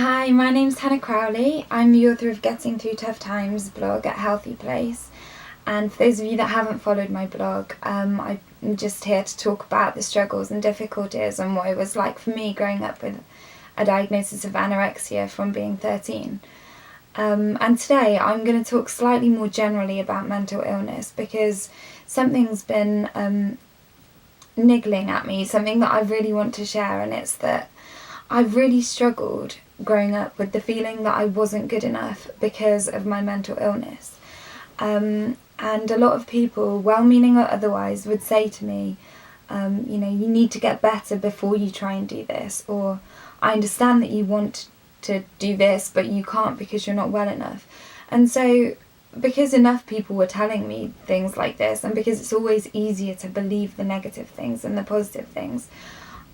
Hi, my name's Hannah Crowley. I'm the author of Getting Through Tough Times blog at HealthyPlace. And for those of you that haven't followed my blog, I'm just here to talk about the struggles and difficulties and what it was like for me growing up with a diagnosis of anorexia from being 13. And today I'm going to talk slightly more generally about mental illness because something's been niggling at me, something that I really want to share, and it's that I've really struggled growing up with the feeling that I wasn't good enough because of my mental illness. And a lot of people, well-meaning or otherwise, would say to me, you need to get better before you try and do this, or I understand that you want to do this but you can't because you're not well enough. And so because enough people were telling me things like this, and because it's always easier to believe the negative things than the positive things,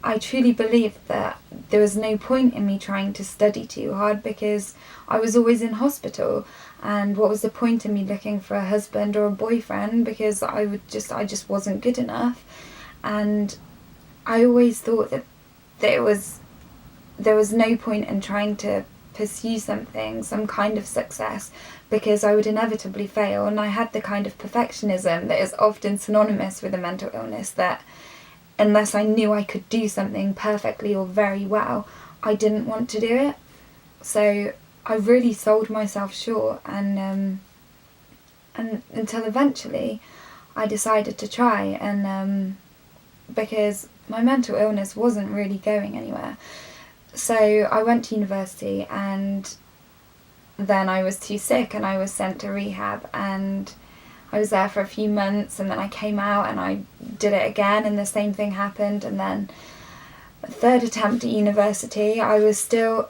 I truly believed that there was no point in me trying to study too hard because I was always in hospital, and what was the point in me looking for a husband or a boyfriend because I just wasn't good enough. And I always thought that there was no point in trying to pursue something, some kind of success, because I would inevitably fail, and I had the kind of perfectionism that is often synonymous with a mental illness, that unless I knew I could do something perfectly or very well, I didn't want to do it. So I really sold myself short, and until eventually I decided to try, and because my mental illness wasn't really going anywhere. So I went to university, and then I was too sick and I was sent to rehab, and I was there for a few months, and then I came out and I did it again, and the same thing happened. And then a third attempt at university, I was still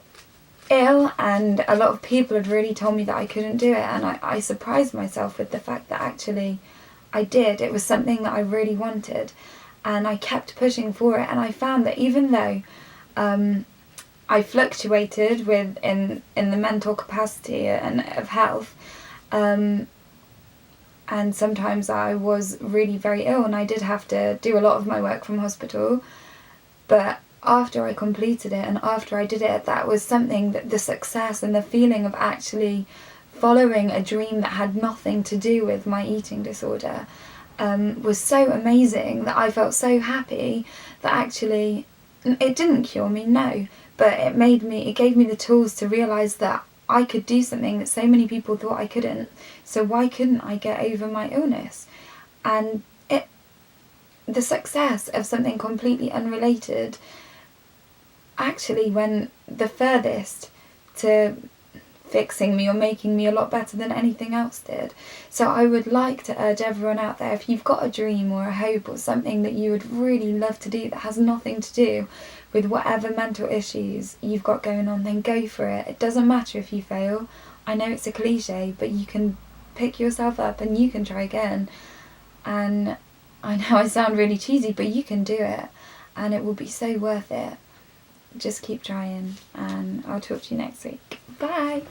ill, and a lot of people had really told me that I couldn't do it, and I surprised myself with the fact that actually I did. It was something that I really wanted, and I kept pushing for it, and I found that even though I fluctuated in the mental capacity and of health, and sometimes I was really very ill and I did have to do a lot of my work from hospital. But after I completed it and after I did it, that was something that the success and the feeling of actually following a dream that had nothing to do with my eating disorder was so amazing, that I felt so happy that actually it didn't cure me, no, but it gave me the tools to realise that I could do something that so many people thought I couldn't. So why couldn't I get over my illness? And the success of something completely unrelated actually went the furthest to fixing me or making me a lot better than anything else did. So I would like to urge everyone out there, if you've got a dream or a hope or something that you would really love to do that has nothing to do with whatever mental issues you've got going on, then go for it. It doesn't matter if you fail. I know it's a cliche, but you can pick yourself up and you can try again. And I know I sound really cheesy, but you can do it, and it will be so worth it. Just keep trying, and I'll talk to you next week. Bye!